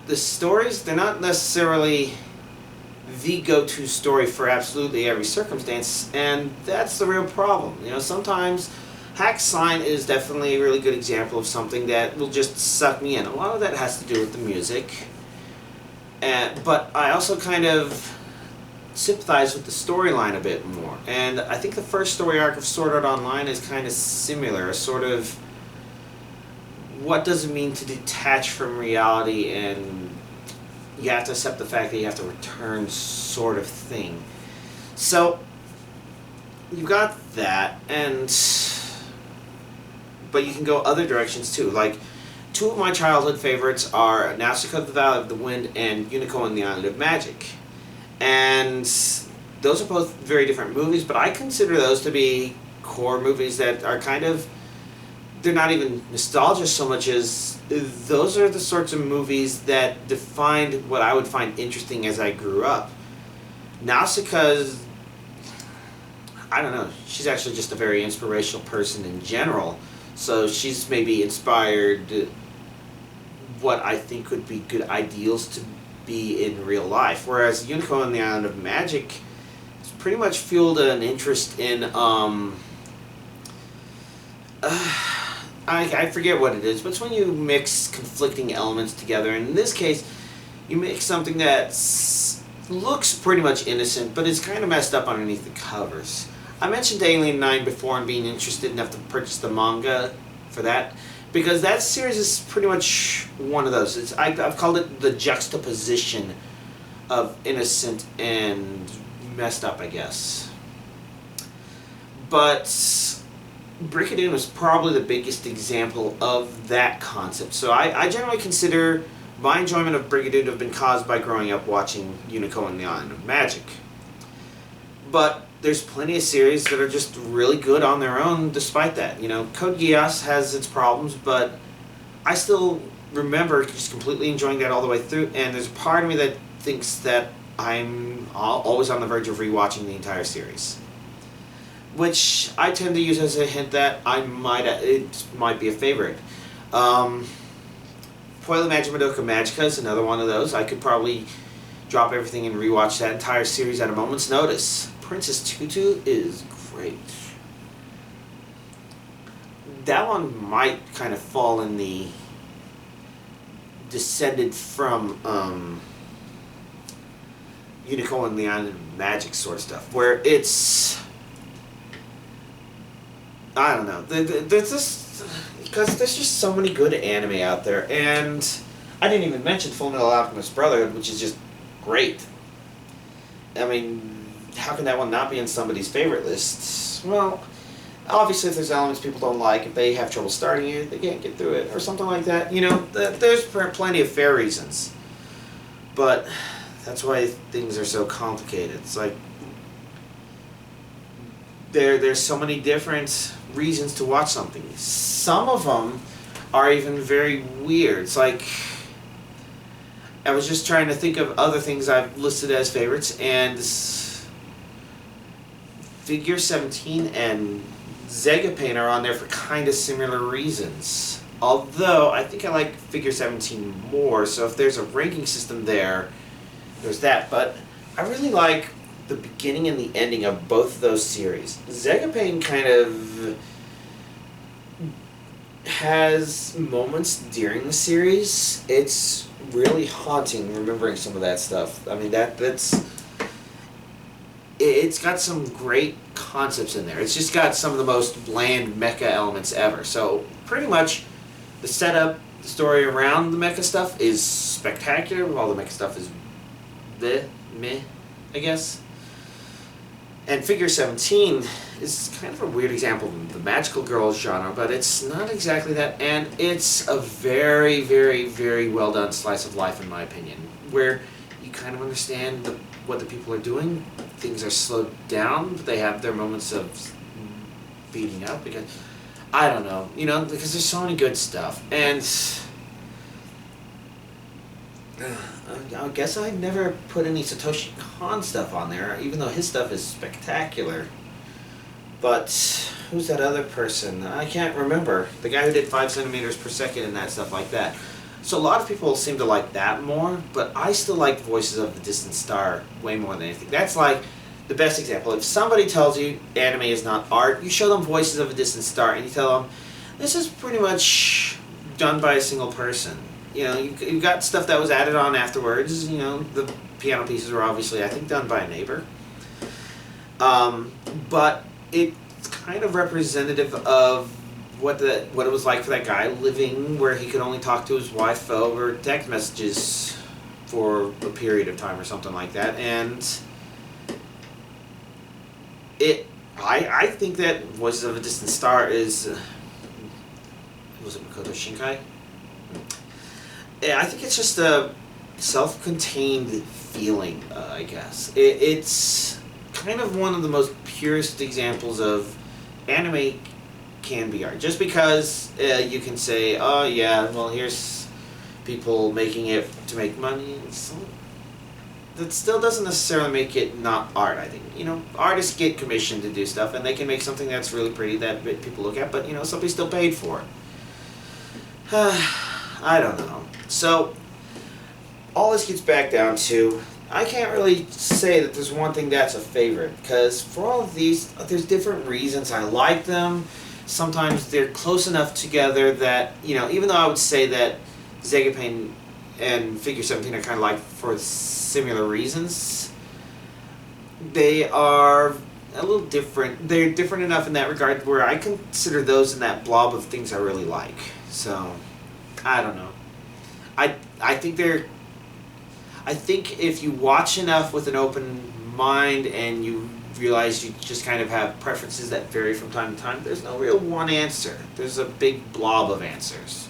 the stories, they're not necessarily the go-to story for absolutely every circumstance, and that's the real problem. Sometimes Hack Sign is definitely a really good example of something that will just suck me in. A lot of that has to do with the music, but I also kind of sympathize with the storyline a bit more. And I think the first story arc of Sword Art Online is kind of similar, a sort of what does it mean to detach from reality and, you have to accept the fact that you have to return, sort of thing. So you've got that, but you can go other directions too. Like, two of my childhood favorites are Nausicaa of the Valley of the Wind and Unico and the Island of Magic. And those are both very different movies, but I consider those to be core movies that are kind of, they're not even nostalgia so much as those are the sorts of movies that defined what I would find interesting as I grew up. Nausicaa's, I don't know, she's actually just a very inspirational person in general. So she's maybe inspired what I think would be good ideals to be in real life. Whereas Unico and the Island of Magic has pretty much fueled an interest in, I forget what it is, but it's when you mix conflicting elements together. And in this case, you mix something that looks pretty much innocent, but is kind of messed up underneath the covers. I mentioned Alien 9 before and being interested enough to purchase the manga for that, because that series is pretty much one of those. I've called it the juxtaposition of innocent and messed up, I guess. But Brigadoon was probably the biggest example of that concept. So I generally consider my enjoyment of Brigadoon to have been caused by growing up watching Unico and the Island of Magic. But there's plenty of series that are just really good on their own despite that. You know, Code Geass has its problems, but I still remember just completely enjoying that all the way through, and there's a part of me that thinks that I'm always on the verge of rewatching the entire series. Which I tend to use as a hint that it might be a favorite. Foiler Magic Madoka Magica is another one of those. I could probably drop everything and rewatch that entire series at a moment's notice. Princess Tutu is great. That one might kind of fall in the descended from Unico and the Island of Magic sort of stuff, where it's, I don't know, there's just, because there's just so many good anime out there, and I didn't even mention Fullmetal Alchemist Brotherhood, which is just great. I mean, how can that one not be in somebody's favorite list? Well, obviously if there's elements people don't like, if they have trouble starting it, they can't get through it, or something like that, you know, there's plenty of fair reasons. But that's why things are so complicated. It's like, there's so many different reasons to watch something. Some of them are even very weird. It's like, I was just trying to think of other things I've listed as favorites, and Figure 17 and Zegapain are on there for kind of similar reasons. Although, I think I like Figure 17 more, so if there's a ranking system there, there's that. But I really like the beginning and the ending of both of those series. Zegapain kind of has moments during the series. It's really haunting remembering some of that stuff. I mean, it's got some great concepts in there. It's just got some of the most bland mecha elements ever. So pretty much the setup, the story around the mecha stuff is spectacular, while the mecha stuff is meh, I guess. And Figure 17 is kind of a weird example of the magical girl genre, but it's not exactly that, and it's a very, very, very well done slice of life in my opinion, where you kind of understand what the people are doing. Things are slowed down, but they have their moments of beating up, because I don't know, you know, because there's so many good stuff. And I guess I never put any Satoshi Kon stuff on there, even though his stuff is spectacular. But who's that other person? I can't remember. The guy who did 5 centimeters per second and that stuff like that. So a lot of people seem to like that more, but I still like Voices of the Distant Star way more than anything. That's like the best example. If somebody tells you anime is not art, you show them Voices of a Distant Star and you tell them, this is pretty much done by a single person. You know, you've got stuff that was added on afterwards. You know, the piano pieces were obviously, I think, done by a neighbor. But it's kind of representative of what it was like for that guy living where he could only talk to his wife over text messages for a period of time or something like that, and I think that Voices of a Distant Star is was it Makoto Shinkai? Yeah, I think it's just a self-contained feeling, I guess. It's kind of one of the most purest examples of anime can be art. Just because you can say, oh yeah, well here's people making it to make money, so that still doesn't necessarily make it not art. I think, you know, artists get commissioned to do stuff and they can make something that's really pretty that people look at, but, you know, somebody's still paid for it. I don't know. So, all this gets back down to, I can't really say that there's one thing that's a favorite, because for all of these, there's different reasons I like them. Sometimes they're close enough together that, you know, even though I would say that Zegapain and Figure 17 are kind of like for similar reasons, they are a little different. They're different enough in that regard where I consider those in that blob of things I really like. So, I don't know. I think they're... I think if you watch enough with an open mind and you realize you just kind of have preferences that vary from time to time, there's no real one answer. There's a big blob of answers.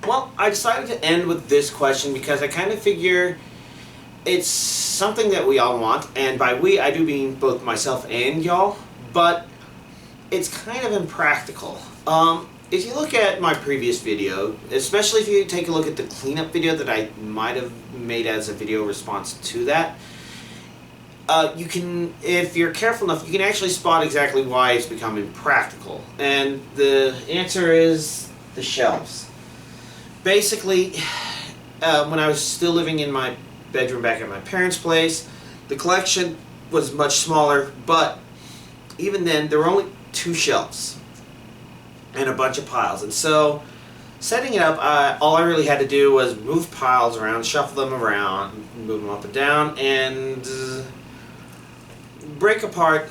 Well, I decided to end with this question because I kind of figure it's something that we all want, and by we, I do mean both myself and y'all, but it's kind of impractical. If you look at my previous video, especially if you take a look at the cleanup video that I might have made as a video response to that, you can, if you're careful enough, you can actually spot exactly why it's become impractical. And the answer is the shelves. Basically, when I was still living in my bedroom back at my parents' place, the collection was much smaller, but even then, there were only 2 shelves and a bunch of piles. And so, setting it up, all I really had to do was move piles around, shuffle them around, move them up and down, and break apart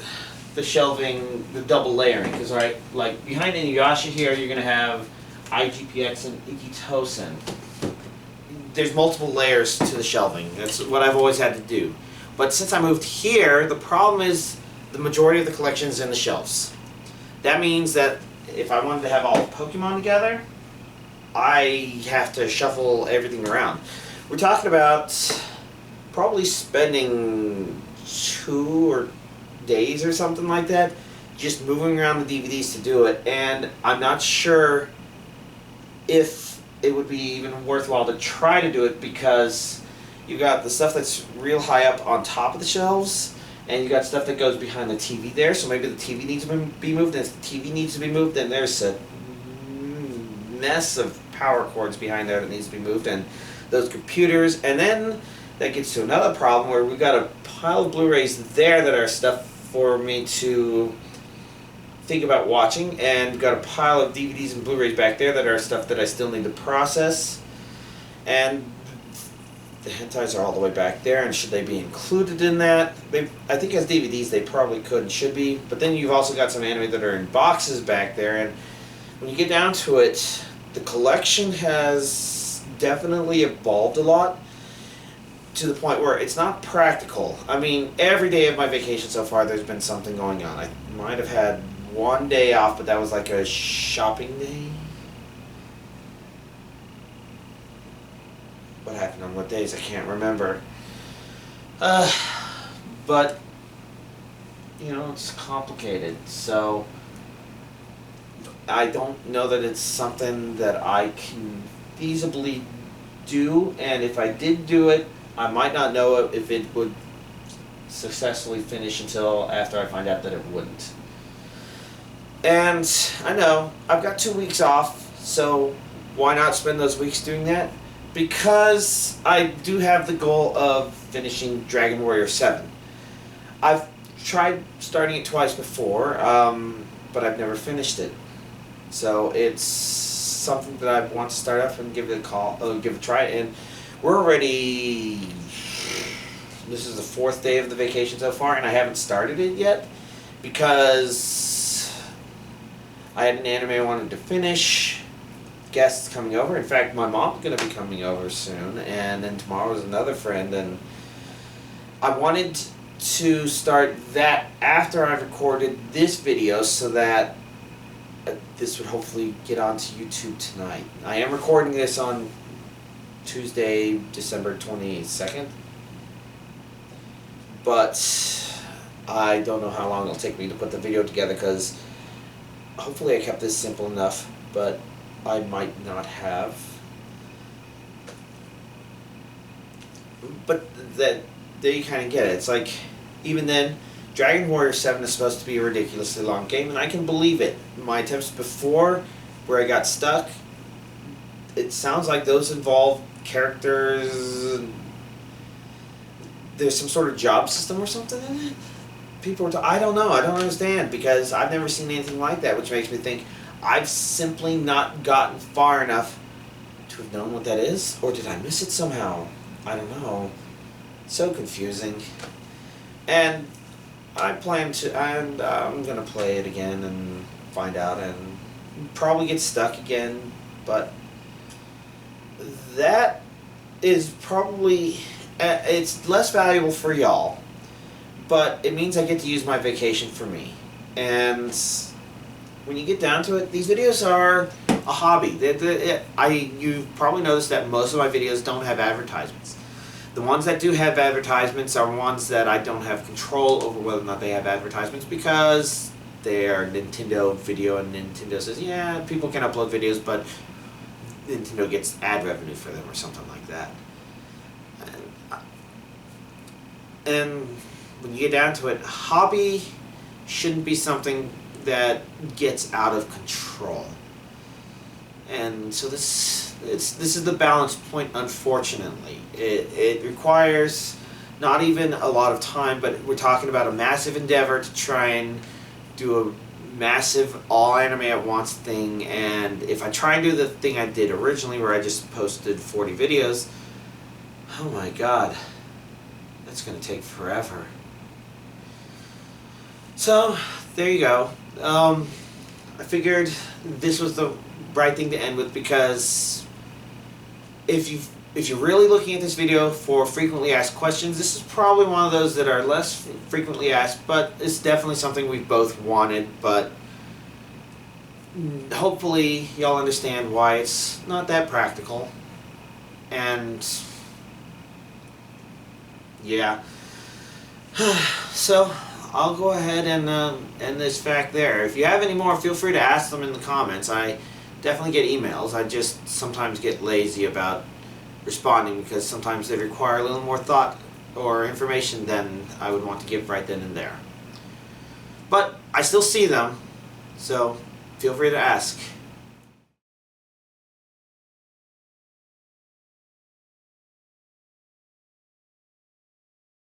the shelving, the double layering. Because, right, like behind Inuyasha here, you're going to have IGPX and Ikitosen. There's multiple layers to the shelving. That's what I've always had to do. But since I moved here, the problem is the majority of the collection is in the shelves. That means that if I wanted to have all of Pokemon together, I have to shuffle everything around. We're talking about probably spending 2 days or something like that just moving around the DVDs to do it, and I'm not sure if it would be even worthwhile to try to do it because you got the stuff that's real high up on top of the shelves, and you got stuff that goes behind the TV there, so maybe the TV needs to be moved, and if the TV needs to be moved, then there's a mess of power cords behind there that needs to be moved, and those computers, and then that gets to another problem where we've got a pile of Blu-rays there that are stuff for me to think about watching, and got a pile of DVDs and Blu-rays back there that are stuff that I still need to process, and the hentais are all the way back there, and should they be included in that? I think as DVDs they probably could and should be, but then you've also got some anime that are in boxes back there, and when you get down to it, the collection has definitely evolved a lot to the point where it's not practical. I mean, every day of my vacation so far there's been something going on. I might have had one day off, but that was like a shopping day. What happened on what days? I can't remember. But, you know, it's complicated. So, I don't know that it's something that I can feasibly do. And if I did do it, I might not know if it would successfully finish until after I find out that it wouldn't. And I know, I've got 2 weeks off, so why not spend those weeks doing that? Because I do have the goal of finishing Dragon Warrior 7. I've tried starting it twice before, but I've never finished it. So it's something that I want to start off and give it a try. And we're already, this is the 4th day of the vacation so far, and I haven't started it yet because I had an anime I wanted to finish, guests coming over. In fact, my mom's going to be coming over soon, and then tomorrow is another friend, and I wanted to start that after I've recorded this video so that this would hopefully get onto YouTube tonight. I am recording this on Tuesday, December 22nd, but I don't know how long it'll take me to put the video together, because hopefully I kept this simple enough, but I might not have. But there you kind of get it. It's like, even then, Dragon Warrior 7 is supposed to be a ridiculously long game, and I can believe it. My attempts before, where I got stuck, it sounds like those involve characters. There's some sort of job system or something in it. People are I don't know. I don't understand, because I've never seen anything like that, which makes me think I've simply not gotten far enough to have known what that is, or did I miss it somehow? I don't know. So confusing. And I plan to, and I'm gonna play it again and find out, and probably get stuck again, but that is probably, it's less valuable for y'all, but it means I get to use my vacation for me. And when you get down to it, these videos are a hobby. You've probably noticed that most of my videos don't have advertisements. The ones that do have advertisements are ones that I don't have control over whether or not they have advertisements, because they are Nintendo video, and Nintendo says, yeah, people can upload videos, but Nintendo gets ad revenue for them or something like that. And when you get down to it, hobby shouldn't be something that gets out of control. And so this is the balance point, unfortunately. It requires not even a lot of time, but we're talking about a massive endeavor to try and do a massive all anime at once thing, and if I try and do the thing I did originally where I just posted 40 videos, oh my god, that's going to take forever. So, there you go. I figured this was the right thing to end with, because if you're really looking at this video for frequently asked questions, this is probably one of those that are less frequently asked, but it's definitely something we both wanted. But hopefully y'all understand why it's not that practical. And yeah, so I'll go ahead and end this fact there. If you have any more, feel free to ask them in the comments. I definitely get emails. I just sometimes get lazy about responding, because sometimes they require a little more thought or information than I would want to give right then and there. But I still see them, so feel free to ask.